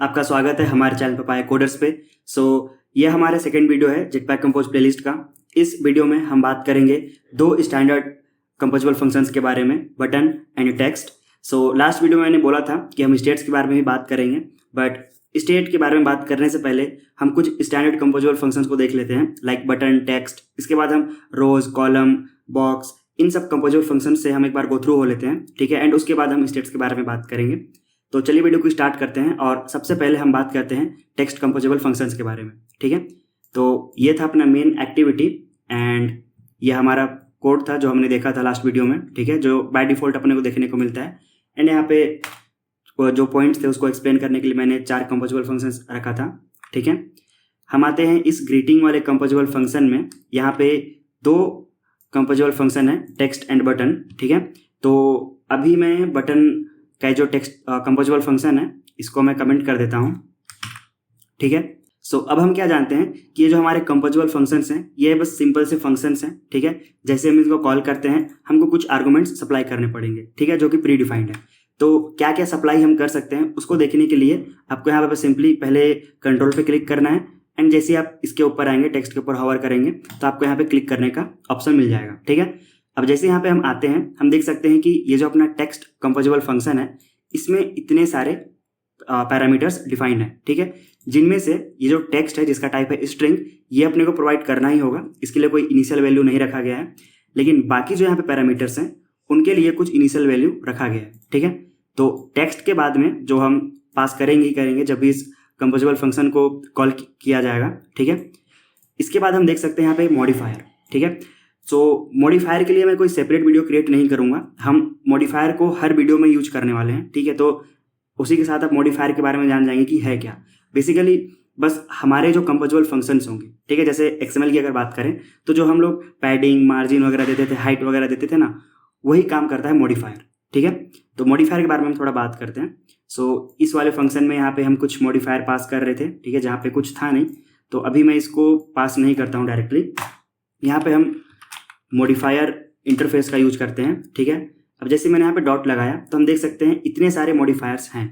आपका स्वागत है हमारे चैनल पपाया कोडर्स पे। ये हमारा सेकंड वीडियो है जेटपैक कंपोज प्लेलिस्ट का। इस वीडियो में हम बात करेंगे दो स्टैंडर्ड कंपोजेबल फंक्शंस के बारे में, button and text. Last video में मैंने बोला था कि हम स्टेट्स के बारे में भी बात करेंगे, बट स्टेट के बारे में बात करने से पहले हम कुछ स्टैंडर्ड कंपोजेबल फंक्शंस को देख लेते हैं, लाइक बटन, टेक्स्ट। इसके बाद हम रोज, कॉलम, बॉक्स, इन सब कंपोजेबल फंक्शन से हम एक बार गो थ्रू हो लेते हैं, ठीक है। एंड उसके बाद हम स्टेट्स के बारे में बात करेंगे। तो चलिए वीडियो को स्टार्ट करते हैं और सबसे पहले हम बात करते हैं टेक्स्ट कंपोजेबल फंक्शंस के बारे में, ठीक है। तो ये था अपना मेन एक्टिविटी एंड ये हमारा कोड था जो हमने देखा था लास्ट वीडियो में, ठीक है, जो बाय डिफॉल्ट अपने को देखने को मिलता है। एंड यहाँ पे जो पॉइंट्स थे उसको एक्सप्लेन करने के लिए मैंने 4 कंपोजेबल फंक्शंस रखा था, ठीक है। हम आते हैं इस ग्रीटिंग वाले कंपोजेबल फंक्शन में। यहाँ पे 2 कंपोजेबल फंक्शन है, टेक्स्ट एंड बटन, ठीक है। तो अभी मैं बटन का जो टेक्स्ट कंपोजेबल फंक्शन है इसको मैं कमेंट कर देता हूँ, ठीक है। अब हम क्या जानते हैं कि ये जो हमारे कंपोजेबल फंक्शंस हैं ये बस सिंपल से फंक्शंस हैं, ठीक है। जैसे हम इसको कॉल करते हैं हमको कुछ आर्गुमेंट्स सप्लाई करने पड़ेंगे, ठीक है, जो कि प्री डिफाइंड है। तो क्या क्या सप्लाई हम कर सकते हैं उसको देखने के लिए आपको यहाँ पे सिंपली पहले कंट्रोल पे क्लिक करना है एंड जैसे आप इसके ऊपर आएंगे, टेक्स्ट के ऊपर होवर करेंगे तो आपको यहाँ पे क्लिक करने का ऑप्शन मिल जाएगा, ठीक है। अब जैसे यहाँ पे हम आते हैं हम देख सकते हैं कि ये जो अपना टेक्स्ट कंपोजेबल फंक्शन है इसमें इतने सारे पैरामीटर्स डिफाइंड है, ठीक है, जिनमें से ये जो टेक्स्ट है जिसका टाइप है स्ट्रिंग, ये अपने को प्रोवाइड करना ही होगा, इसके लिए कोई इनिशियल वैल्यू नहीं रखा गया है। लेकिन बाकी जो यहाँ पे पैरामीटर्स हैं उनके लिए कुछ इनिशियल वैल्यू रखा गया है, ठीक है। तो टेक्स्ट के बाद में जो हम पास करेंगे ही करेंगे जब भी इस कंपोजेबल फंक्शन को कॉल किया जाएगा, ठीक है। इसके बाद हम देख सकते हैं यहाँ पे मॉडिफायर, ठीक है। मॉडिफायर के लिए मैं कोई सेपरेट वीडियो क्रिएट नहीं करूंगा, हम मॉडिफायर को हर वीडियो में यूज करने वाले हैं, ठीक है। तो उसी के साथ आप मॉडिफायर के बारे में जान जाएंगे कि है क्या। बेसिकली बस हमारे जो कंपोजेबल फंक्शंस होंगे, ठीक है, जैसे एक्सएमएल की अगर बात करें तो जो हम लोग पैडिंग, मार्जिन वगैरह देते थे, हाइट वगैरह देते थे ना, वही काम करता है मॉडिफायर, ठीक है। तो मॉडिफायर के बारे में हम थोड़ा बात करते हैं। इस वाले फंक्शन में यहाँ पे हम कुछ मॉडिफायर पास कर रहे थे, ठीक है, जहाँ पे कुछ था नहीं, तो अभी मैं इसको पास नहीं करता हूँ डायरेक्टली। यहाँ पे हम मॉडिफायर इंटरफेस का यूज करते हैं, ठीक है। अब जैसे मैंने यहाँ पे डॉट लगाया तो हम देख सकते हैं इतने सारे मॉडिफायर्स हैं,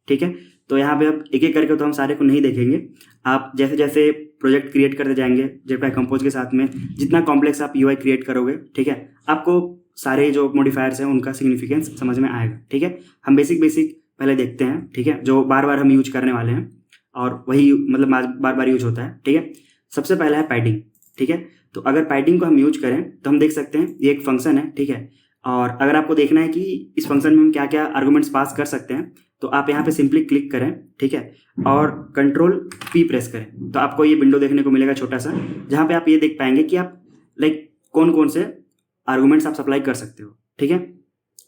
ठीक है। तो यहाँ पे अब एक एक करके तो हम सारे को नहीं देखेंगे, आप जैसे जैसे प्रोजेक्ट क्रिएट करते जाएंगे जेटपैक कंपोज के साथ में, जितना कॉम्प्लेक्स आप यूआई क्रिएट करोगे, ठीक है, आपको सारे जो मॉडिफायर्स हैं उनका सिग्निफिकेंस समझ में आएगा, ठीक है। हम बेसिक पहले देखते हैं, ठीक है, जो बार बार हम यूज करने वाले हैं और वही मतलब बार बार यूज होता है, ठीक है। सबसे पहला है पैडिंग, ठीक है। तो अगर पैडिंग को हम यूज करें तो हम देख सकते हैं ये एक फंक्शन है, ठीक है। और अगर आपको देखना है कि इस फंक्शन में हम क्या क्या आर्गुमेंट्स पास कर सकते हैं तो आप यहाँ पे सिंपली क्लिक करें, ठीक है, और कंट्रोल P प्रेस करें तो आपको ये विंडो देखने को मिलेगा छोटा सा, जहाँ पे आप ये देख पाएंगे कि आप लाइक कौन कौन से आर्गुमेंट्स आप सप्लाई कर सकते हो, ठीक है।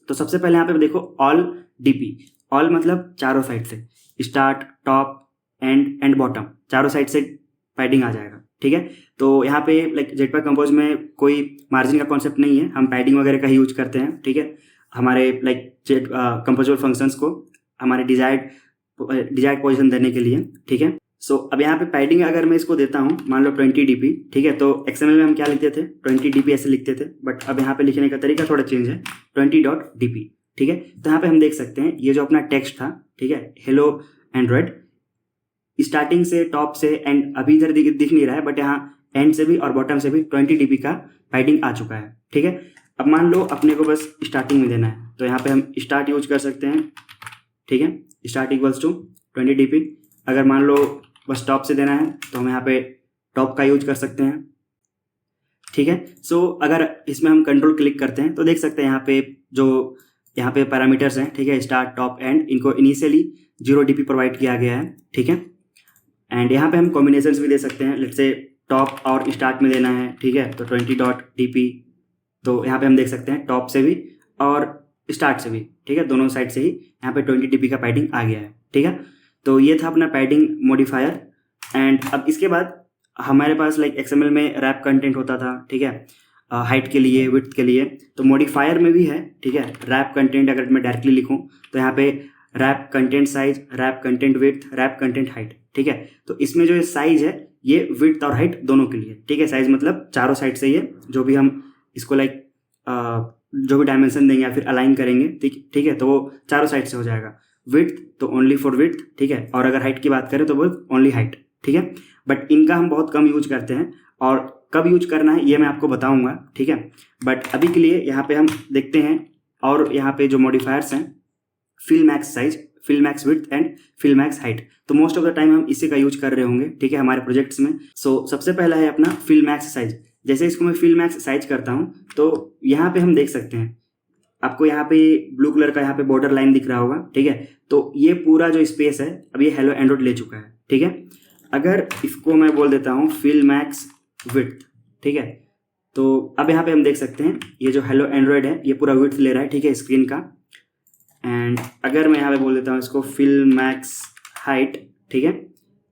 तो सबसे पहले यहाँ पे देखो ऑल DP, ऑल मतलब चारों साइड से, स्टार्ट, टॉप, एंड बॉटम, चारों साइड से पैडिंग आ जाएगा, ठीक है। तो यहाँ पे लाइक जेटपैक कंपोज में कोई मार्जिन का कॉन्सेप्ट नहीं है, हम पैडिंग वगैरह का ही यूज करते हैं, ठीक है, हमारे लाइक कंपोजेबल फंक्शंस को हमारे डिजायर्ड पोजीशन देने के लिए, ठीक है। अब यहाँ पे पैडिंग अगर मैं इसको देता हूँ मान लो 20 dp, ठीक है, तो XML में हम क्या लिखते थे 20 dp ऐसे लिखते थे, बट अब यहाँ पे लिखने का तरीका थोड़ा चेंज है, 20.dp, ठीक है। तो यहाँ पे हम देख सकते हैं ये जो अपना टेक्स्ट था, ठीक है, हेलो एंड्रॉइड, स्टार्टिंग से, टॉप से, एंड अभी इधर दिख नहीं रहा है, बट यहाँ एंड से भी और बॉटम से भी 20 dp का पैडिंग आ चुका है, ठीक है। अब मान लो अपने को बस स्टार्टिंग में देना है तो यहाँ पे हम स्टार्ट यूज कर सकते हैं, ठीक है, स्टार्ट इक्वल्स टू 20 dp। अगर मान लो बस टॉप से देना है तो हम यहाँ पे टॉप का यूज कर सकते हैं, ठीक है। अगर इसमें हम कंट्रोल क्लिक करते हैं तो देख सकते हैं यहाँ पे पैरामीटर्स हैं, ठीक है, स्टार्ट, टॉप, एंड, इनको इनिशियली 0 dp प्रोवाइड किया गया है, ठीक है। एंड यहाँ पे हम कॉम्बिनेशंस भी दे सकते हैं, लेट्स से टॉप और स्टार्ट में देना है, ठीक है, तो 20.dp, तो यहाँ पे हम देख सकते हैं टॉप से भी और स्टार्ट से भी, ठीक है, दोनों साइड से ही यहाँ पे 20 dp का पैडिंग आ गया है, ठीक है। तो ये था अपना पैडिंग मॉडिफायर। एंड अब इसके बाद हमारे पास लाइक XML में रैप कंटेंट होता था, ठीक है, हाइट के लिए, विड्थ के लिए, तो मॉडिफायर में भी है, ठीक है, रैप कंटेंट अगर मैं डायरेक्टली लिखूं तो यहाँ पे wrap content size, wrap content width, wrap content height, ठीक है। तो इसमें जो साइज है ये विड्थ और हाइट दोनों के लिए, ठीक है, साइज मतलब चारों साइड से ये जो भी हम इसको लाइक जो भी डायमेंशन देंगे या फिर अलाइन करेंगे, ठीक है, तो वो चारों साइड से हो जाएगा। विड्थ तो ओनली फॉर विड्थ, ठीक है, और अगर हाइट की बात करें तो बोथ ओनली हाइट, ठीक है। बट इनका हम बहुत कम यूज करते हैं और कब यूज करना है ये मैं आपको बताऊंगा, ठीक है। बट अभी के लिए यहाँ पे हम देखते हैं, और यहाँ पे जो मॉडिफायर्स हैं fill max size, fill max width and fill max height, तो मोस्ट ऑफ द टाइम हम इसी का यूज कर रहे होंगे, ठीक है, हमारे प्रोजेक्ट्स में। सो सबसे पहला है अपना फिल मैक्स साइज। जैसे इसको मैं फिल मैक्स साइज करता हूँ तो यहाँ पे हम देख सकते हैं, आपको यहाँ पे ब्लू कलर का यहाँ पे बॉर्डर लाइन दिख रहा होगा, ठीक है। तो ये पूरा जो स्पेस है अब ये हेलो एंड्रॉइड ले चुका है, ठीक है। अगर इसको मैं बोल देता हूँ फिल मैक्स विड्थ, ठीक है, तो अब यहाँ पे हम देख सकते हैं ये जो हेलो एंड्रॉइड है ये पूरा विड्थ ले रहा है, ठीक है, स्क्रीन का। एंड अगर मैं यहाँ पे बोल देता हूँ इसको फिल मैक्स हाइट, ठीक है,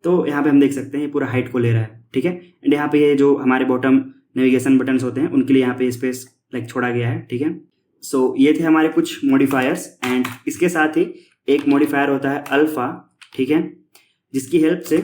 तो यहाँ पे हम देख सकते हैं ये पूरा हाइट को ले रहा है, ठीक है। एंड यहाँ पे ये जो हमारे बॉटम नेविगेशन बटन्स होते हैं उनके लिए यहाँ पे स्पेस लाइक छोड़ा गया है, ठीक है। सो ये थे हमारे कुछ मॉडिफायर्स। एंड इसके साथ ही एक मॉडिफायर होता है अल्फा, ठीक है, जिसकी हेल्प से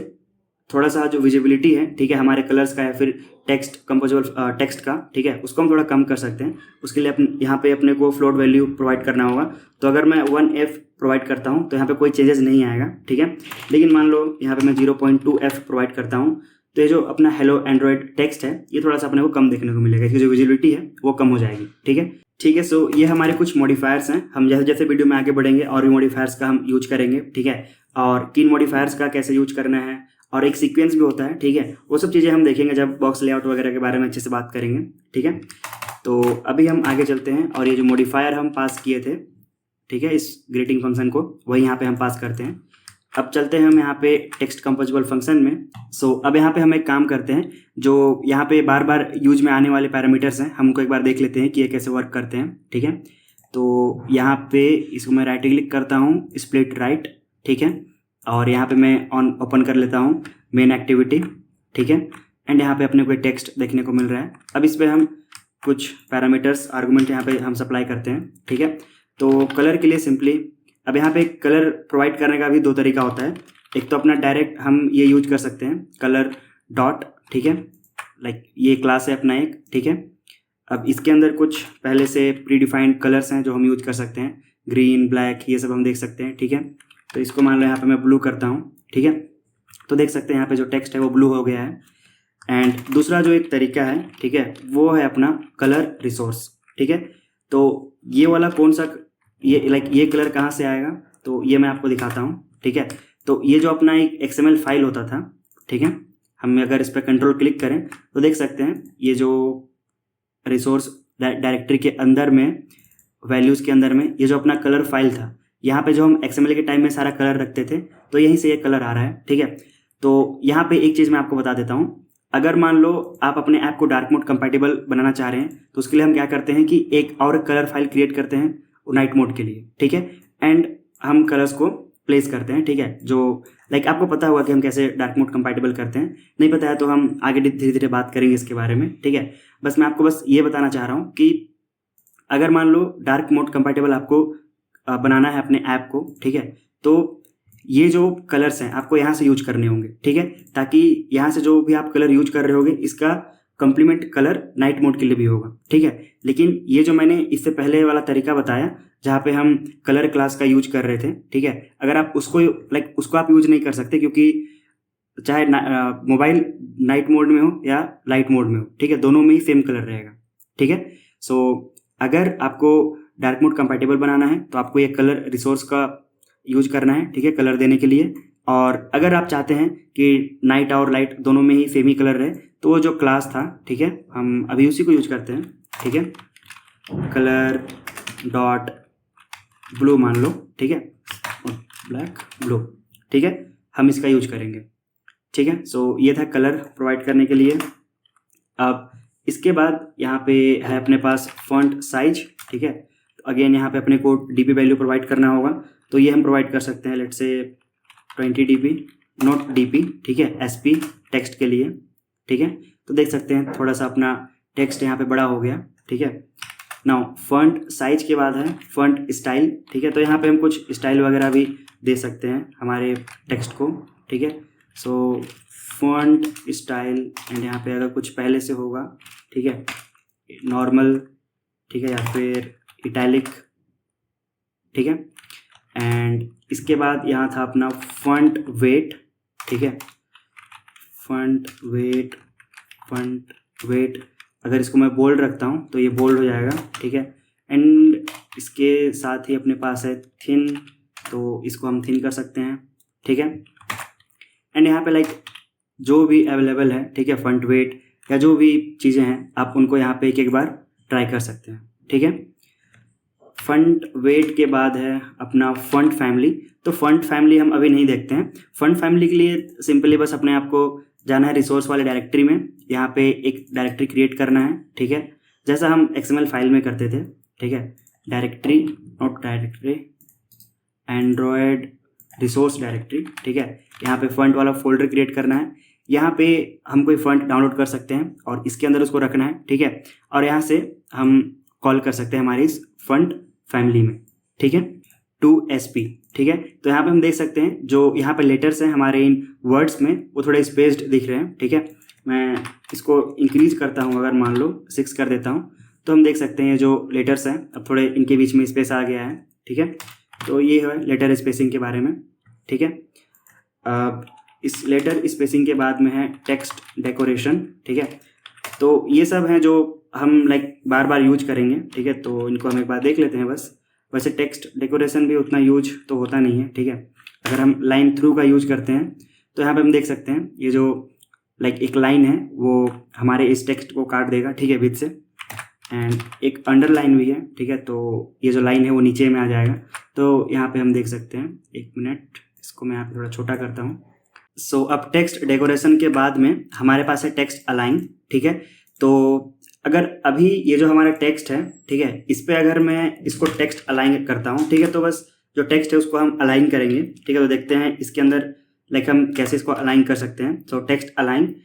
थोड़ा सा जो विजिबिलिटी है, ठीक है, हमारे कलर्स का या फिर टेक्स्ट कंपोजेबल टेक्स्ट का, ठीक है, उसको हम थोड़ा कम कर सकते हैं। उसके लिए यहाँ पे अपने को फ्लोट वैल्यू प्रोवाइड करना होगा। तो अगर मैं 1F प्रोवाइड करता हूँ तो यहाँ पे कोई चेंजेस नहीं आएगा, ठीक है। लेकिन मान लो यहाँ पे मैं 0.2F प्रोवाइड करता हूँ तो ये जो अपना हेलो एंड्रॉइड टेक्स्ट है ये थोड़ा सा अपने को कम देखने को मिलेगा, इसकी जो विजिबिलिटी है वो कम हो जाएगी, ठीक है। ठीक है, सो ये हमारे कुछ मॉडिफायर्स हैं। हम जैसे जैसे वीडियो में आगे बढ़ेंगे और भी मॉडिफायर्स का हम यूज करेंगे, ठीक है, और किन मॉडिफायर्स का कैसे यूज करना है, और एक सीक्वेंस भी होता है, ठीक है, वो सब चीज़ें हम देखेंगे जब बॉक्स लेआउट वगैरह के बारे में अच्छे से बात करेंगे, ठीक है। तो अभी हम आगे चलते हैं और ये जो मॉडिफायर हम पास किए थे, ठीक है, इस ग्रीटिंग फंक्शन को वही यहाँ पे हम पास करते हैं। अब चलते हैं हम यहाँ पे टेक्स्ट कंपोजेबल फंक्शन में। सो अब यहाँ पे हम एक काम करते हैं, जो यहाँ पे बार बार यूज में आने वाले पैरामीटर्स हैं हमको एक बार देख लेते हैं कि ये कैसे वर्क करते हैं, ठीक है। तो यहाँ पे इसको मैं राइट क्लिक करता हूँ, स्प्लिट राइट, ठीक है, और यहाँ पे मैं ऑन ओपन कर लेता हूँ मेन एक्टिविटी, ठीक है। एंड यहाँ पे अपने को टेक्स्ट देखने को मिल रहा है। अब इस पर हम कुछ पैरामीटर्स आर्गूमेंट यहाँ पे हम सप्लाई करते हैं, ठीक है। तो कलर के लिए सिंपली अब यहाँ पे कलर प्रोवाइड करने का भी दो तरीका होता है। एक तो अपना डायरेक्ट हम ये यूज कर सकते हैं कलर डॉट, ठीक है, लाइक ये क्लास है अपना एक, ठीक है। अब इसके अंदर कुछ पहले से प्री डिफाइंड कलर्स हैं जो हम यूज कर सकते हैं, ग्रीन, ब्लैक, ये सब हम देख सकते हैं, ठीक है। तो इसको मान लो यहाँ पे मैं ब्लू करता हूँ, ठीक है, तो देख सकते हैं यहाँ पे जो टेक्स्ट है वो ब्लू हो गया है। एंड दूसरा जो एक तरीका है, ठीक है, वो है अपना कलर रिसोर्स, ठीक है। तो ये वाला कौन सा, ये लाइक ये कलर कहाँ से आएगा, तो ये मैं आपको दिखाता हूँ, ठीक है। तो ये जो अपना एक XML फाइल होता था, ठीक है, हम अगर इस पर कंट्रोल क्लिक करें तो देख सकते हैं ये जो रिसोर्स डायरेक्टरी के अंदर में वैल्यूज़ के अंदर में ये जो अपना कलर फाइल था, यहाँ पे जो हम XML के टाइम में सारा कलर रखते थे तो यहीं से ये कलर आ रहा है, ठीक है। तो यहाँ पे एक चीज़ मैं आपको बता देता हूँ, अगर मान लो आप अपने ऐप को डार्क मोड कंपैटिबल बनाना चाह रहे हैं तो उसके लिए हम क्या करते हैं कि एक और कलर फाइल क्रिएट करते हैं नाइट मोड के लिए, ठीक है। एंड हम कलर्स को प्लेस करते हैं, ठीक है, जो लाइक आपको पता होगा कि हम कैसे डार्क मोड कंपैटिबल करते हैं। नहीं पता है तो हम आगे धीरे धीरे बात करेंगे इसके बारे में, ठीक है। बस मैं आपको बस ये बताना चाह रहा हूँ कि अगर मान लो डार्क मोड कंपैटिबल आपको बनाना है अपने ऐप को, ठीक है, तो ये जो कलर्स हैं आपको यहाँ से यूज करने होंगे, ठीक है, ताकि यहाँ से जो भी आप कलर यूज कर रहे होगे इसका कंप्लीमेंट कलर नाइट मोड के लिए भी होगा, ठीक है। लेकिन ये जो मैंने इससे पहले वाला तरीका बताया जहाँ पे हम कलर क्लास का यूज कर रहे थे, ठीक है, अगर आप उसको लाइक उसको आप यूज नहीं कर सकते क्योंकि चाहे मोबाइल नाइट मोड में हो या लाइट मोड में हो, ठीक है, दोनों में ही सेम कलर रहेगा, ठीक है। सो अगर आपको डार्क मोड कंपैटिबल बनाना है तो आपको ये कलर रिसोर्स का यूज करना है, ठीक है, कलर देने के लिए। और अगर आप चाहते हैं कि नाइट और लाइट दोनों में ही सेम ही कलर रहे तो वो जो क्लास था, ठीक है, हम अभी उसी को यूज करते हैं, ठीक है, कलर डॉट ब्लू मान लो, ठीक है, ब्लैक ब्लू, ठीक है, हम इसका यूज करेंगे, ठीक है। सो ये था कलर प्रोवाइड करने के लिए। अब इसके बाद यहाँ पे है अपने पास फॉन्ट साइज, ठीक है, तो अगेन यहाँ पे अपने को डीपी वैल्यू प्रोवाइड करना होगा, तो ये हम प्रोवाइड कर सकते हैं, let's say 20 dp, not DP, ठीक है, एसपी टेक्स्ट के लिए, ठीक है। तो देख सकते हैं थोड़ा सा अपना टेक्स्ट यहाँ पे बड़ा हो गया, ठीक है। नाउ फॉन्ट साइज के बाद है फॉन्ट स्टाइल, ठीक है, तो यहाँ पे हम कुछ स्टाइल वगैरह भी दे सकते हैं हमारे टेक्स्ट को, ठीक है। सो फॉन्ट स्टाइल एंड यहाँ पे अगर कुछ पहले से होगा, ठीक है, नॉर्मल, ठीक है, या फिर इटैलिक, ठीक है। एंड इसके बाद यहाँ था अपना फॉन्ट वेट, ठीक है, फॉन्ट वेट अगर इसको मैं बोल्ड रखता हूँ तो ये बोल्ड हो जाएगा, ठीक है। एंड इसके साथ ही अपने पास है थिन, तो इसको हम थिन कर सकते हैं, ठीक है। एंड यहाँ पे लाइक जो भी अवेलेबल है, ठीक है, फॉन्ट वेट या जो भी चीज़ें हैं आप उनको यहाँ पे एक बार ट्राई कर सकते हैं, ठीक है। फॉन्ट वेट के बाद है अपना फॉन्ट फैमिली। तो फॉन्ट फैमिली हम अभी नहीं देखते हैं। फॉन्ट फैमिली के लिए सिंपली बस अपने आप को जाना है रिसोर्स वाले डायरेक्टरी में, यहाँ पे एक डायरेक्टरी क्रिएट करना है, ठीक है, जैसा हम XML फाइल में करते थे, ठीक है। Directory, not directory, Android resource directory, ठीक है। यहाँ पे फॉन्ट वाला फोल्डर क्रिएट करना है, यहाँ पे हम कोई फॉन्ट डाउनलोड कर सकते हैं और इसके अंदर उसको रखना है, ठीक है। और यहाँ से हम कॉल कर सकते हैं हमारी इस फॉन्ट फैमिली में, ठीक है, 2SP, ठीक है। तो यहाँ पे हम देख सकते हैं जो यहाँ पे लेटर्स हैं हमारे इन वर्ड्स में वो थोड़े स्पेस्ड दिख रहे हैं, ठीक है। मैं इसको इंक्रीज करता हूँ, अगर मान लो 6 कर देता हूँ तो हम देख सकते हैं जो लेटर्स हैं अब थोड़े इनके बीच में स्पेस आ गया है, ठीक है। तो ये है लेटर स्पेसिंग के बारे में, ठीक है। अब इस लेटर स्पेसिंग के बाद में है टेक्स्ट डेकोरेशन, ठीक है। तो ये सब हैं जो हम लाइक बार बार यूज करेंगे, ठीक है। तो इनको हम एक बार देख लेते हैं बस। वैसे टेक्स्ट डेकोरेशन भी उतना यूज तो होता नहीं है, ठीक है। अगर हम लाइन थ्रू का यूज करते हैं तो यहाँ पे हम देख सकते हैं ये जो लाइक एक लाइन है वो हमारे इस टेक्स्ट को काट देगा, ठीक है, विथ से। एंड एक अंडरलाइन भी है, ठीक है। तो ये जो लाइन है वो नीचे में आ जाएगा। तो यहाँ पे हम देख सकते हैं, एक मिनट, इसको मैं यहाँ पे थोड़ा छोटा करता हूँ। सो अब टेक्स्ट डेकोरेशन के बाद में हमारे पास है टेक्स्ट अलाइन, ठीक है। तो अगर अभी ये जो हमारा टेक्स्ट है, ठीक है, इस पे अगर मैं इसको टेक्स्ट अलाइन करता हूँ, ठीक है, तो बस जो टेक्स्ट है उसको हम अलाइन करेंगे, ठीक है। तो देखते हैं इसके अंदर लाइक हम कैसे इसको अलाइन कर सकते हैं। सो टेक्स्ट अलाइन,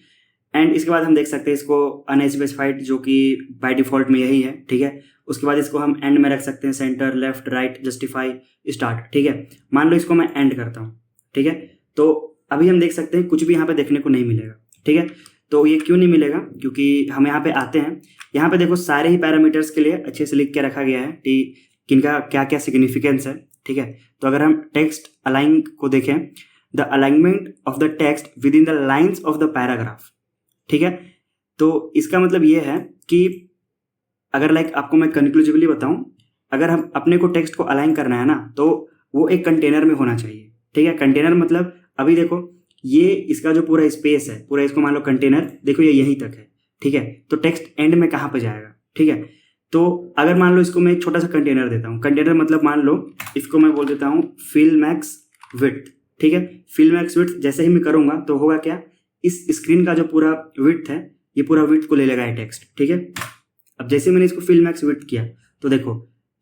एंड इसके बाद हम देख सकते हैं इसको अनस्पेसिफाइड, जो कि बाय डिफॉल्ट में यही है, ठीक है। उसके बाद इसको हम एंड में रख सकते हैं, centre, left, right, justify, start, ठीक है। मान लो इसको मैं एंड करता हूँ, ठीक है। तो अभी हम देख सकते हैं कुछ भी यहाँ पे देखने को नहीं मिलेगा, ठीक है। तो ये क्यों नहीं मिलेगा, क्योंकि हम यहाँ पे आते हैं, यहाँ पे देखो सारे ही पैरामीटर्स के लिए अच्छे से लिख के रखा गया है कि किनका क्या क्या सिग्निफिकेंस है, ठीक है। तो अगर हम टेक्स्ट अलाइन को देखें, the alignment of the text with in the lines of the paragraph, ठीक है। तो इसका मतलब ये है कि अगर लाइक आपको मैं कंक्लूसिवली बताऊं, अगर हम अपने को टेक्स्ट को अलाइन करना है ना तो वो एक कंटेनर में होना चाहिए, ठीक है। कंटेनर मतलब अभी देखो ये इसका जो पूरा स्पेस है, पूरा इसको मान लो कंटेनर, देखो ये यहीं तक है, ठीक है। तो टेक्स्ट एंड में कहाँ पे जाएगा, ठीक है। तो अगर मान लो इसको मैं एक छोटा सा कंटेनर देता हूँ, कंटेनर मतलब मान लो इसको मैं बोल देता हूँ फिल मैक्स विड्थ, ठीक है। फिल मैक्स विड्थ जैसे ही मैं करूँगा तो होगा क्या, इस स्क्रीन का जो पूरा विड्थ है ये पूरा विड्थ को ले लेगा ये टेक्स्ट, ठीक है। अब जैसे मैंने इसको फिल मैक्स विड्थ किया तो देखो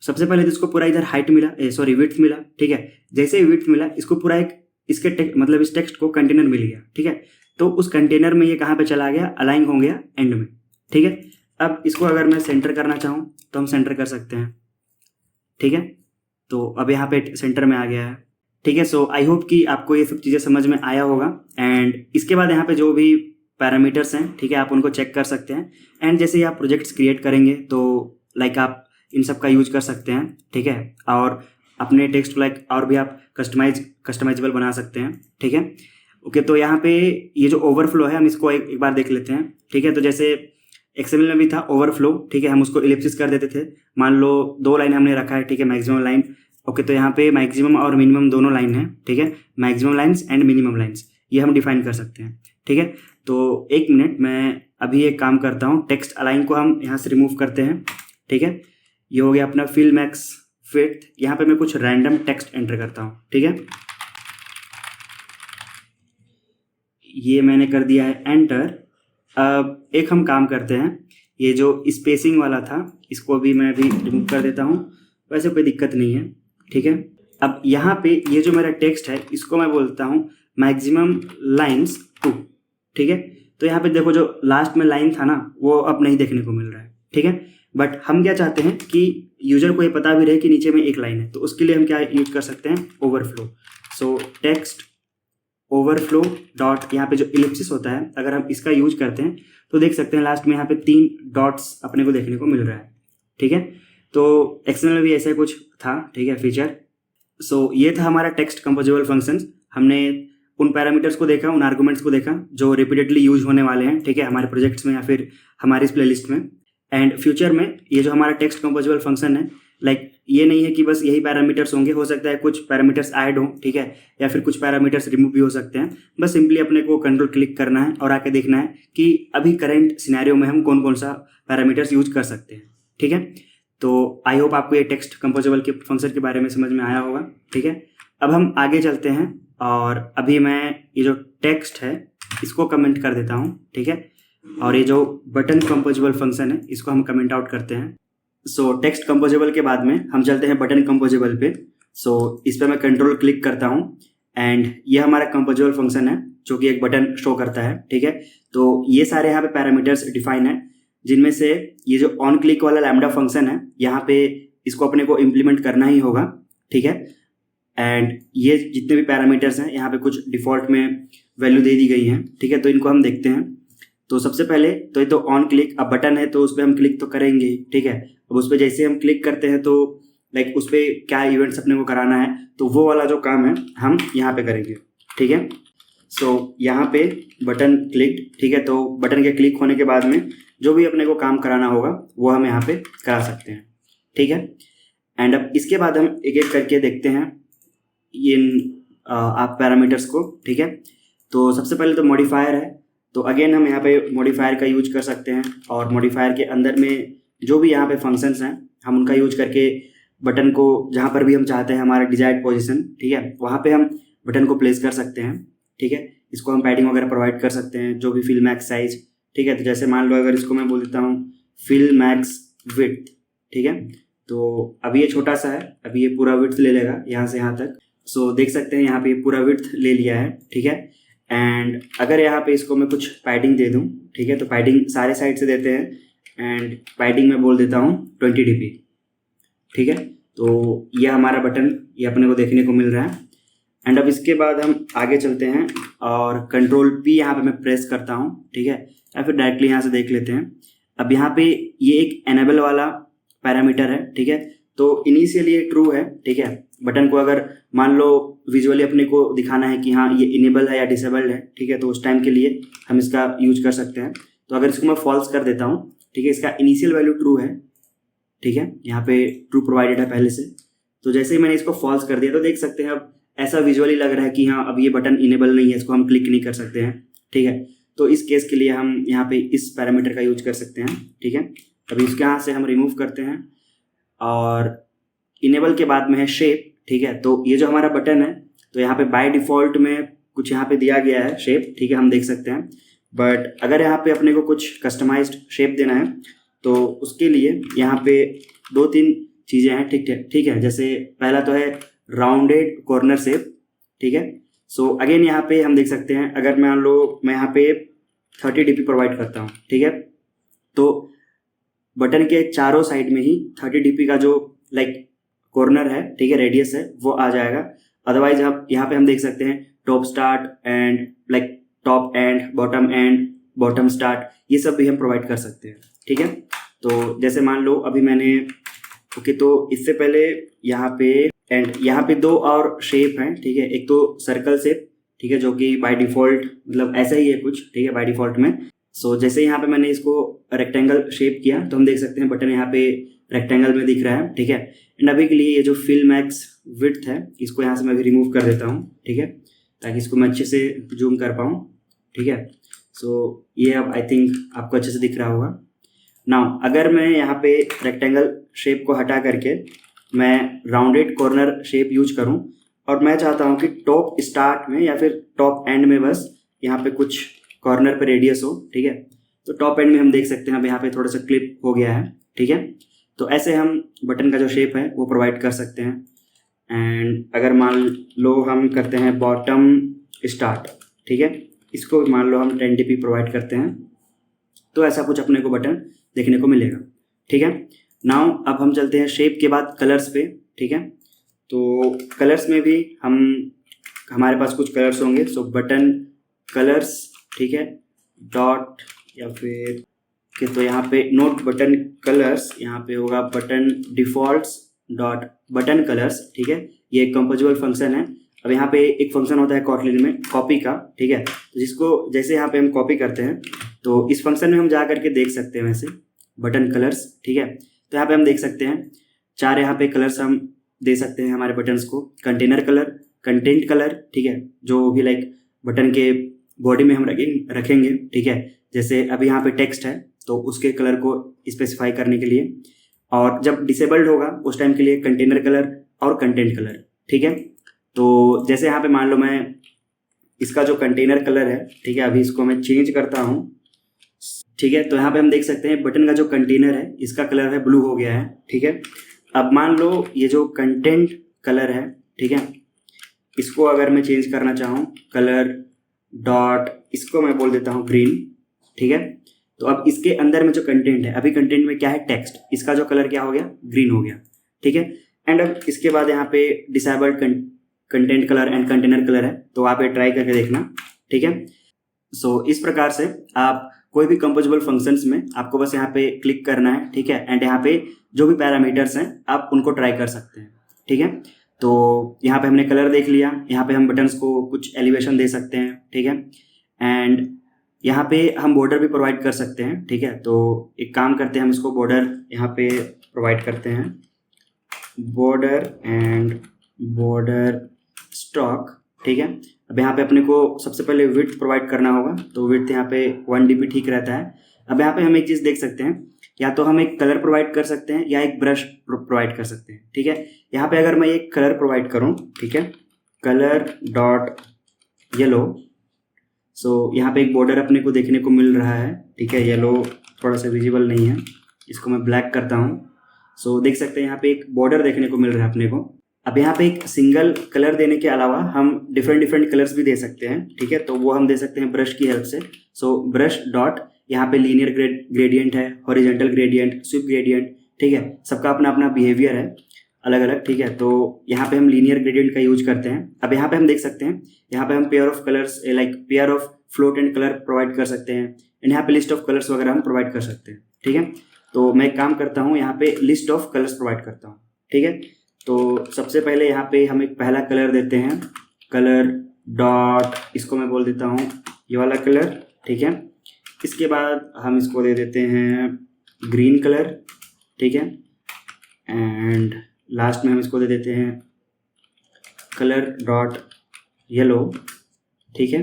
सबसे पहले तो इसको पूरा इधर हाइट मिला, सॉरी विड्थ मिला, ठीक है। जैसे ही विड्थ मिला इसको पूरा एक इसके मतलब इस टेक्स्ट को कंटेनर मिल गया, ठीक है। तो उस कंटेनर में ये कहाँ पे चला गया, अलाइन हो गया एंड में, ठीक है। अब इसको अगर मैं सेंटर करना चाहूँ तो हम सेंटर कर सकते हैं, ठीक है। तो अब यहाँ पे सेंटर में आ गया है, ठीक है। सो आई होप कि आपको ये सब चीज़ें समझ में आया होगा। एंड इसके बाद यहाँ पे जो भी पैरामीटर्स हैं, ठीक है, आप उनको चेक कर सकते हैं। एंड जैसे ही आप प्रोजेक्ट्स क्रिएट करेंगे तो लाइक आप इन सब का यूज कर सकते हैं, ठीक है। और अपने टेक्स्ट को लाइक और भी आप कस्टमाइजेबल बना सकते हैं, ठीक है। ओके, तो यहाँ पे ये जो ओवरफ्लो है हम इसको एक बार देख लेते हैं, ठीक है। तो जैसे XML में भी था ओवरफ्लो, ठीक है, हम उसको इलिप्सिस कर देते थे। मान लो 2 लाइन हमने रखा है, ठीक है, मैक्सिमम लाइन। ओके, तो यहाँ पे मैक्सिमम और मिनिमम दोनों लाइन है, ठीक है। Maximum lines and minimum lines ये हम डिफाइन कर सकते हैं, ठीक है। तो एक मिनट, मैं अभी एक काम करता हूँ, टेक्स्ट अलाइन को हम यहाँ से रिमूव करते हैं, ठीक है। ये हो गया अपना फिल मैक्स विड्थ। यहाँ पे मैं कुछ रैंडम टेक्स्ट एंटर करता हूँ, ठीक है। ये मैंने कर दिया है एंटर। अब एक हम काम करते हैं, ये जो स्पेसिंग वाला था इसको भी मैं भी रिमूव कर देता हूँ, वैसे कोई दिक्कत नहीं है, ठीक है। अब यहाँ पे ये जो मेरा टेक्स्ट है इसको मैं बोलता हूँ मैक्सिमम लाइन्स 2, ठीक है। तो यहाँ पे देखो जो लास्ट में लाइन था ना वो अब नहीं देखने को मिल रहा है, ठीक है। बट हम क्या चाहते हैं कि यूजर को ये पता भी रहे कि नीचे में एक लाइन है, तो उसके लिए हम क्या यूज कर सकते हैं, ओवरफ्लो। सो टेक्स्ट ओवरफ्लो डॉट, यहाँ पे जो इलिप्सिस होता है अगर हम इसका यूज करते हैं तो देख सकते हैं लास्ट में यहाँ पे 3 डॉट्स अपने को देखने को मिल रहा है, ठीक है। तो XML में भी ऐसा कुछ था, ठीक है, फीचर। ये था हमारा टेक्स्ट कंपोजेबल फंक्शंस। हमने उन पैरामीटर्स को देखा, उन आर्गुमेंट्स को देखा जो रिपीटेडली यूज होने वाले हैं, ठीक है, हमारे प्रोजेक्ट्स में या फिर हमारी इस प्लेलिस्ट में। एंड फ्यूचर में ये जो हमारा टेक्स्ट कंपोजेबल फंक्शन है, लाइक ये नहीं है कि बस यही पैरामीटर्स होंगे, हो सकता है कुछ पैरामीटर्स ऐड हों, ठीक है, या फिर कुछ पैरामीटर्स रिमूव भी हो सकते हैं। बस सिंपली अपने को कंट्रोल क्लिक करना है और आके देखना है कि अभी करंट सिनेरियो में हम कौन कौन सा पैरामीटर्स यूज कर सकते हैं, ठीक है। तो आई होप आपको ये टेक्स्ट कंपोजेबल के फंक्शन के बारे में समझ में आया होगा, ठीक है। अब हम आगे चलते हैं और अभी मैं ये जो टेक्स्ट है इसको कमेंट कर देता हूँ, ठीक है, और ये जो बटन कंपोजेबल फंक्शन है इसको हम कमेंट आउट करते हैं। टेक्स्ट कंपोजेबल के बाद में हम चलते हैं बटन कंपोजेबल पे। इस पर मैं कंट्रोल क्लिक करता हूँ एंड ये हमारा कंपोजेबल फंक्शन है जो कि एक बटन शो करता है, ठीक है। तो ये सारे यहाँ पे पैरामीटर्स डिफाइन है, जिनमें से ये जो ऑन क्लिक वाला लैम्डा फंक्शन है, यहाँ पे इसको अपने को इम्प्लीमेंट करना ही होगा, ठीक है। एंड ये जितने भी पैरामीटर्स हैं यहाँ पे कुछ डिफॉल्ट में वैल्यू दे दी गई हैं, ठीक है। तो इनको हम देखते हैं। तो सबसे पहले तो ये तो ऑन क्लिक, अब बटन है तो उस पर हम क्लिक तो करेंगे, ठीक है। अब उस पर जैसे हम क्लिक करते हैं तो लाइक उस पर क्या इवेंट्स अपने को कराना है, तो वो वाला जो काम है हम यहाँ पे करेंगे, ठीक है। यहाँ पे बटन क्लिक, ठीक है। तो बटन के क्लिक होने के बाद में जो भी अपने को काम कराना होगा वो हम यहाँ पे करा सकते हैं, ठीक है। एंड अब इसके बाद हम एक एक करके देखते हैं ये आप पैरामीटर्स को, ठीक है। तो सबसे पहले तो मॉडिफायर है, तो अगेन हम यहाँ पे मॉडिफायर का यूज कर सकते हैं और मॉडिफायर के अंदर में जो भी यहाँ पे फंक्शंस हैं हम उनका यूज करके बटन को जहाँ पर भी हम चाहते हैं हमारा डिजायर्ड पोजीशन, ठीक है, वहाँ पे हम बटन को प्लेस कर सकते हैं, ठीक है। इसको हम पैडिंग वगैरह प्रोवाइड कर सकते हैं, जो भी फिल मैक्स साइज, ठीक है। तो जैसे मान लो अगर इसको मैं बोल देता हूँ फिल मैक्स विड्थ, ठीक है। तो अभी ये छोटा सा है, अभी ये पूरा विड्थ ले लेगा यहाँ से यहाँ तक। देख सकते हैं यहाँ पे पूरा विड्थ ले लिया है, ठीक है। एंड अगर यहाँ पे इसको मैं कुछ पैडिंग दे दूँ, ठीक है, तो पैडिंग सारे साइड से देते हैं एंड पैडिंग में बोल देता हूँ 20 dp, ठीक है। तो ये हमारा बटन ये अपने को देखने को मिल रहा है। एंड अब इसके बाद हम आगे चलते हैं और कंट्रोल P यहाँ पे मैं प्रेस करता हूँ, ठीक है, या फिर डायरेक्टली यहाँ से देख लेते हैं। अब यहाँ पे ये एक एनेबल वाला पैरामीटर है, ठीक है। तो इनिशियली ये ट्रू है, ठीक है। बटन को अगर मान लो विजुअली अपने को दिखाना है कि हाँ ये इनेबल है या डिसेबल्ड है, ठीक है, तो उस टाइम के लिए हम इसका यूज कर सकते हैं। तो अगर इसको मैं फॉल्स कर देता हूँ, ठीक है, इसका इनिशियल वैल्यू ट्रू है, ठीक है, यहाँ पे ट्रू प्रोवाइडेड है पहले से। तो जैसे ही मैंने इसको फॉल्स कर दिया तो देख सकते हैं अब ऐसा विजुअली लग रहा है कि हाँ अब ये बटन इनेबल नहीं है, इसको हम क्लिक नहीं कर सकते हैं, ठीक है। तो इस केस के लिए हम यहाँ पे इस पैरामीटर का यूज कर सकते हैं, ठीक है। अभी इसके यहाँ से हम रिमूव करते हैं और इनेबल के बाद में है शेप, ठीक है। तो ये जो हमारा बटन है तो यहाँ पे बाय डिफॉल्ट में कुछ यहाँ पे दिया गया है शेप, ठीक है, हम देख सकते हैं। बट अगर यहाँ पे अपने को कुछ कस्टमाइज्ड शेप देना है तो उसके लिए यहाँ पे 2-3 चीज़ें हैं, ठीक है। जैसे पहला तो है राउंडेड कॉर्नर शेप, ठीक है। अगेन यहाँ पे हम देख सकते हैं, अगर मान लो मैं यहाँ पे 30 dp प्रोवाइड करता हूँ, ठीक है, तो बटन के चारों साइड में ही 30 dp का जो लाइक कॉर्नर है, ठीक है, रेडियस है, वो आ जाएगा। अदरवाइज आप यहाँ पे हम देख सकते हैं top start and like top and bottom start, ये सब भी हम प्रोवाइड कर सकते हैं, ठीक है। तो जैसे मान लो अभी मैंने ओके, तो इससे पहले यहाँ पे एंड यहाँ पे 2 और शेप हैं, ठीक है। एक तो सर्कल शेप, ठीक है, जो कि बाय डिफॉल्ट मतलब ऐसा ही है कुछ, ठीक है, बाय डिफॉल्ट में। जैसे यहाँ पे मैंने इसको रेक्टेंगल शेप किया तो हम देख सकते हैं बटन यहाँ पे रेक्टेंगल में दिख रहा है, ठीक है। एंड अभी के लिए ये जो फिल मैक्स विड्थ है इसको यहाँ से मैं भी रिमूव कर देता हूँ, ठीक है, ताकि इसको मैं अच्छे से जूम कर पाऊँ, ठीक है। ये अब आई थिंक आपको अच्छे से दिख रहा होगा। नाउ अगर मैं यहाँ पे रेक्टेंगल शेप को हटा करके मैं राउंडेड कॉर्नर शेप यूज करूँ और मैं चाहता हूँ कि टॉप स्टार्ट में या फिर टॉप एंड में बस यहाँ पे कुछ कॉर्नर पे रेडियस हो, ठीक है, तो टॉप एंड में हम देख सकते हैं अब यहाँ पे थोड़ा सा क्लिप हो गया है, ठीक है। तो ऐसे हम बटन का जो शेप है वो प्रोवाइड कर सकते हैं। एंड अगर मान लो हम करते हैं बॉटम स्टार्ट, ठीक है, इसको मान लो हम 10 dp प्रोवाइड करते हैं, तो ऐसा कुछ अपने को बटन देखने को मिलेगा, ठीक है। नाउ अब हम चलते हैं शेप के बाद कलर्स पे, ठीक है। तो कलर्स में भी हमारे पास कुछ कलर्स होंगे। बटन कलर्स, ठीक है, डॉट या फिर तो यहाँ पे नोट बटन कलर्स, यहाँ पे होगा button defaults dot button colours, ठीक है, ये एक कंपोजिबल फंक्शन है। अब यहाँ पे एक फंक्शन होता है कॉटलिन में कॉपी का, ठीक है, तो जिसको जैसे यहाँ पे हम कॉपी करते हैं तो इस फंक्शन में हम जा करके देख सकते हैं वैसे बटन कलर्स, ठीक है। तो यहाँ पे हम देख सकते हैं 4 यहाँ पे कलर्स हम दे सकते हैं हमारे बटन्स को, कंटेनर कलर, कंटेंट कलर, ठीक है, जो भी लाइक बटन के बॉडी में हम रखेंगे, ठीक है, जैसे अभी यहाँ पे टेक्स्ट है तो उसके कलर को स्पेसिफाई करने के लिए, और जब डिसेबल्ड होगा उस टाइम के लिए कंटेनर कलर और कंटेंट कलर, ठीक है। तो जैसे यहाँ पे मान लो मैं इसका जो कंटेनर कलर है, ठीक है, अभी इसको मैं चेंज करता हूँ, ठीक है, तो यहाँ पे हम देख सकते हैं बटन का जो कंटेनर है इसका कलर है ब्लू हो गया है, ठीक है। अब मान लो ये जो कंटेंट कलर है, ठीक है, इसको अगर मैं चेंज करना चाहूँ कलर डॉट, इसको मैं बोल देता हूँ ग्रीन, ठीक है। तो अब इसके अंदर में जो कंटेंट है, अभी कंटेंट में क्या है टेक्स्ट, इसका जो कलर क्या हो गया ग्रीन हो गया, ठीक है। एंड अब इसके बाद यहाँ पे disabled content colour and container colour है, तो आप ये ट्राई करके देखना, ठीक है। सो इस प्रकार से आप कोई भी कंपोजिबल फंक्शंस में आपको बस यहाँ पे क्लिक करना है, ठीक है, एंड यहाँ पे जो भी पैरामीटर्स हैं आप उनको ट्राई कर सकते हैं, ठीक है। तो यहाँ पे हमने कलर देख लिया, यहाँ पे हम बटन्स को कुछ एलिवेशन दे सकते हैं, ठीक है, एंड यहाँ पे हम बॉर्डर भी प्रोवाइड कर सकते हैं, ठीक है। तो एक काम करते हैं, हम इसको बॉर्डर यहाँ पे प्रोवाइड करते हैं, बॉर्डर एंड बॉर्डर स्टॉक, ठीक है। अब यहाँ पे अपने को सबसे पहले विड्थ प्रोवाइड करना होगा, तो विड्थ यहाँ पे 1 dp ठीक रहता है। अब यहाँ पे हम एक चीज़ देख सकते हैं, या तो हम एक कलर प्रोवाइड कर सकते हैं या एक ब्रश प्रोवाइड कर सकते हैं, ठीक है। यहाँ पे अगर मैं एक कलर प्रोवाइड करूँ, ठीक है, कलर डॉट येलो, सो यहाँ पे एक बॉर्डर अपने को देखने को मिल रहा है, ठीक है, येलो थोड़ा सा विजिबल नहीं है, इसको मैं ब्लैक करता हूँ। सो देख सकते हैं यहाँ पे एक बॉर्डर देखने को मिल रहा है अपने को। अब यहाँ पे एक सिंगल कलर देने के अलावा हम डिफरेंट कलर्स भी दे सकते हैं, ठीक है, तो वो हम दे सकते हैं ब्रश की हेल्प से। सो ब्रश डॉट, यहाँ पे लीनियर ग्रेडियंट है, हॉरिजॉन्टल ग्रेडियंट, स्वीप ग्रेडियंट, ठीक है, सबका अपना अपना बिहेवियर है अलग अलग, ठीक है। तो यहाँ पे हम लीनियर ग्रेडियंट का यूज करते हैं। अब यहाँ पे हम देख सकते हैं, यहाँ पे हम pair of colours like pair of float and colour provide कर सकते हैं, एंड यहाँ पे लिस्ट ऑफ कलर्स वगैरह हम प्रोवाइड कर सकते हैं, ठीक है। तो मैं एक काम करता हूँ, यहाँ पे लिस्ट ऑफ कलर्स प्रोवाइड करता हूँ, ठीक है। तो सबसे पहले यहाँ पे हम एक पहला कलर देते हैं, कलर डॉट, इसको मैं बोल देता हूँ ये वाला कलर, ठीक है। इसके बाद हम इसको दे देते हैं ग्रीन कलर, ठीक है, एंड लास्ट में हम इसको दे देते हैं कलर डॉट येलो, ठीक है।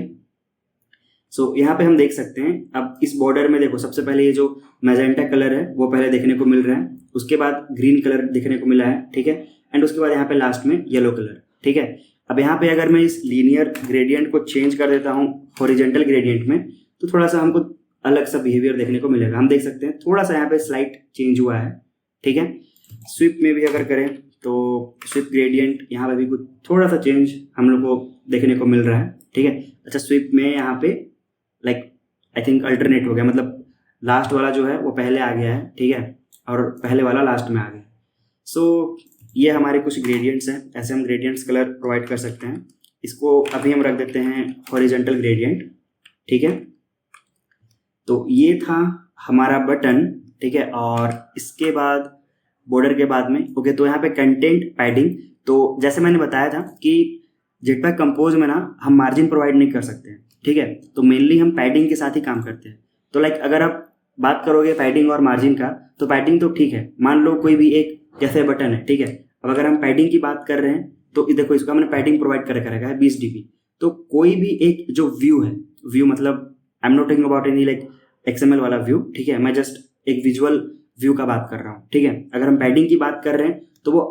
सो यहाँ पे हम देख सकते हैं, अब इस बॉर्डर में देखो सबसे पहले ये जो मैजेंटा कलर है वो पहले देखने को मिल रहा है, उसके बाद ग्रीन कलर देखने को मिला है, ठीक है, एंड उसके बाद यहाँ पे लास्ट में येलो कलर, ठीक है। अब यहाँ पे अगर मैं इस लीनियर ग्रेडियंट को चेंज कर देता हूँ हॉरिजॉन्टल ग्रेडियंट में, तो थोड़ा सा हमको अलग सा बिहेवियर देखने को मिलेगा। हम देख सकते हैं थोड़ा सा यहाँ पे स्लाइट चेंज हुआ है, ठीक है। स्वीप में भी अगर करें तो स्वीप ग्रेडियंट यहाँ पे भी कुछ थोड़ा सा चेंज हम लोग को देखने को मिल रहा है, ठीक है। अच्छा, स्वीप में यहाँ पे लाइक आई थिंक अल्टरनेट हो गया, मतलब लास्ट वाला जो है वो पहले आ गया है, ठीक है, और पहले वाला लास्ट में आ गया। सो ये हमारे कुछ ग्रेडियंट्स हैं, ऐसे हम ग्रेडियंट्स कलर प्रोवाइड कर सकते हैं। इसको अभी हम रख देते हैं हॉरिजॉन्टल ग्रेडियंट, ठीक है। तो ये था हमारा बटन, ठीक है, और इसके बाद बॉर्डर के बाद में ओके, तो यहाँ पे कंटेंट पैडिंग, तो जैसे मैंने बताया था कि जेटपैक कंपोज में ना हम मार्जिन प्रोवाइड नहीं कर सकते हैं, ठीक है, तो मेनली हम पैडिंग के साथ ही काम करते हैं। तो लाइक अगर आप बात करोगे पैडिंग और मार्जिन का, तो पैडिंग तो ठीक है, मान लो कोई भी एक जैसे बटन है, ठीक है, अब अगर हम पैडिंग की बात कर रहे हैं तो देखो इसको हमने पैडिंग प्रोवाइड करके रखा है 20 dp। तो कोई भी एक जो व्यू है, व्यू मतलब I am not talking about any like XML वाला व्यू, ठीक है, मैं जस्ट एक विजुअल व्यू का बात कर रहा हूँ, ठीक है। अगर हम पैडिंग की बात कर रहे हैं तो वो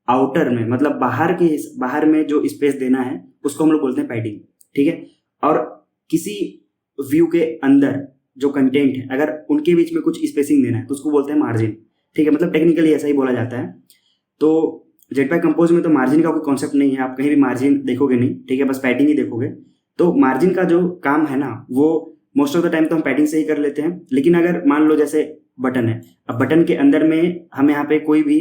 आउटर में मतलब बाहर में जो स्पेस देना है उसको हम लोग बोलते हैं पैडिंग, ठीक है। और किसी व्यू के अंदर जो कंटेंट है अगर उनके बीच में कुछ स्पेसिंग देना है तो उसको बोलते हैं मार्जिन, ठीक है, मतलब टेक्निकली ऐसा ही बोला जाता है। तो जेटपैक कंपोज में तो मार्जिन का कोई कॉन्सेप्ट नहीं है, आप कहीं भी मार्जिन देखोगे नहीं, ठीक है, बस पैडिंग ही देखोगे। तो मार्जिन का जो काम है ना वो मोस्ट ऑफ द टाइम तो हम पैडिंग से ही कर लेते हैं, लेकिन अगर मान लो जैसे बटन है, अब बटन के अंदर में हम यहाँ पे कोई भी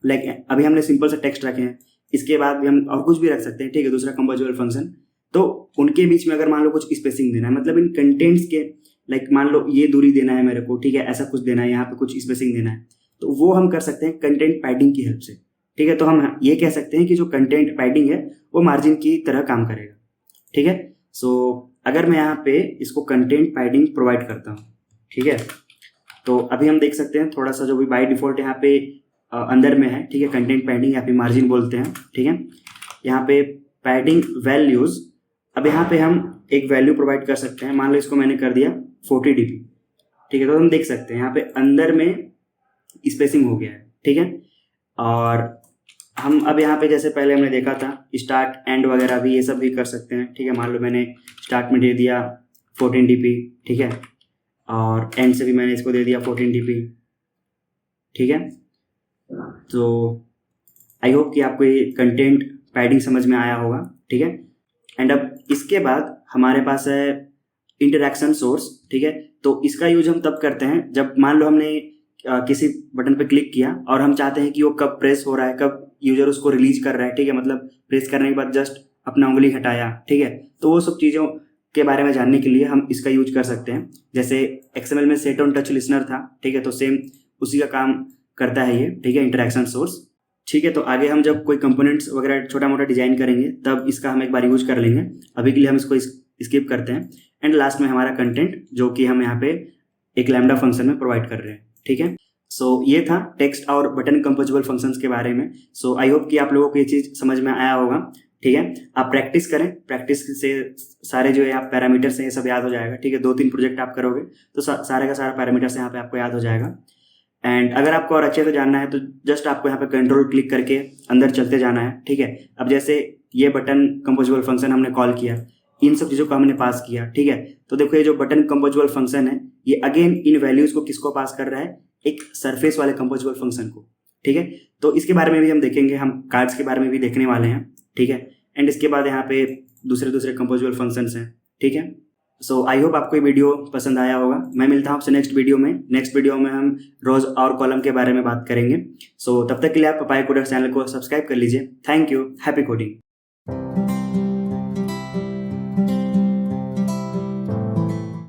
लाइक अभी हमने सिंपल से टेक्स्ट रखे हैं, इसके बाद भी हम और कुछ भी रख सकते हैं, ठीक है, दूसरा कंपोजिबल फंक्शन, तो उनके बीच में अगर मान लो कुछ स्पेसिंग देना है, मतलब इन कंटेंट्स के लाइक मान लो ये दूरी देना है मेरे को, ठीक है, ऐसा कुछ देना है, यहाँ पे कुछ स्पेसिंग देना है, तो वो हम कर सकते हैं कंटेंट पैडिंग की हेल्प से, ठीक है। तो हम ये कह सकते हैं कि जो कंटेंट पैडिंग है वो मार्जिन की तरह काम करेगा, ठीक है। सो अगर मैं यहाँ पे इसको कंटेंट पैडिंग प्रोवाइड करता हूँ, ठीक है, तो अभी हम देख सकते हैं थोड़ा सा जो भी बाय डिफॉल्ट यहाँ पे अंदर में है, ठीक है, कंटेंट पैडिंग या फिर मार्जिन बोलते हैं, ठीक है। यहाँ पे पैडिंग वैल्यूज, अब यहाँ पे हम एक वैल्यू प्रोवाइड कर सकते हैं। मान लो इसको मैंने कर दिया 40 dp, ठीक है। तो हम देख सकते हैं यहाँ पे अंदर में स्पेसिंग हो गया है, ठीक है। और हम अब यहाँ पे जैसे पहले हमने देखा था स्टार्ट एंड वगैरह भी ये सब भी कर सकते हैं, ठीक है। मान लो मैंने स्टार्ट में दे दिया 14 dp, ठीक है, और एंड से भी मैंने इसको दे दिया 14 dp, ठीक है। तो आई होप कि आपको ये कंटेंट पैडिंग समझ में आया होगा, ठीक है। एंड अब इसके बाद हमारे पास है इंटरैक्शन सोर्स, ठीक है। तो इसका यूज हम तब करते हैं जब मान लो हमने किसी बटन पे क्लिक किया और हम चाहते हैं कि वो कब प्रेस हो रहा है, कब यूजर उसको रिलीज कर रहा है, ठीक है, मतलब प्रेस करने के बाद जस्ट अपना उंगली हटाया, ठीक है। तो वो सब चीज़ों के बारे में जानने के लिए हम इसका यूज कर सकते हैं। जैसे XML में सेट ऑन टच लिसनर था, ठीक है, तो सेम उसी का काम करता है ये, ठीक है, इंटरैक्शन सोर्स, ठीक है। तो आगे हम जब कोई कंपोनेंट्स वगैरह छोटा मोटा डिजाइन करेंगे तब इसका हम एक बार यूज कर लेंगे। अभी के लिए हम इसको स्किप करते हैं। एंड लास्ट में हमारा कंटेंट जो कि हम यहाँ पे एक लैम्डा फंक्शन में प्रोवाइड कर रहे हैं, ठीक है। सो ये था टेक्स्ट और बटन कंपोजेबल फंक्शंस के बारे में। सो आई होप कि आप लोगों को ये चीज़ समझ में आया होगा, ठीक है। आप प्रैक्टिस करें, प्रैक्टिस से सारे जो है आप पैरामीटर्स हैं ये सब याद हो जाएगा, ठीक है। 2-3 प्रोजेक्ट आप करोगे तो सारे का सारा पैरामीटर्स यहाँ पे आपको याद हो जाएगा। एंड अगर आपको और अच्छे से जानना है तो जस्ट आपको यहाँ पे कंट्रोल क्लिक करके अंदर चलते जाना है, ठीक है। अब जैसे ये बटन कंपोजेबल फंक्शन हमने कॉल किया, इन सब चीज़ों को हमने पास किया, ठीक है। तो देखो ये जो बटन कंपोजेबल फंक्शन है ये अगेन इन वैल्यूज को किसको पास कर रहा है, एक सरफेस वाले कंपोजेबल फंक्शन को, ठीक है। तो इसके बारे में भी हम देखेंगे, हम कार्ड्स के बारे में भी देखने वाले हैं, ठीक है। एंड इसके बाद यहाँ पे दूसरे कंपोजेबल फंक्शंस हैं, ठीक है। सो आई होप आपको ये वीडियो पसंद आया होगा। मैं मिलता हूँ आपसे नेक्स्ट वीडियो में। नेक्स्ट वीडियो में हम रोज और कॉलम के बारे में बात करेंगे। सो तब तक के लिए आप पपाया कोडर चैनल को सब्सक्राइब कर लीजिए। Thank you, happy coding.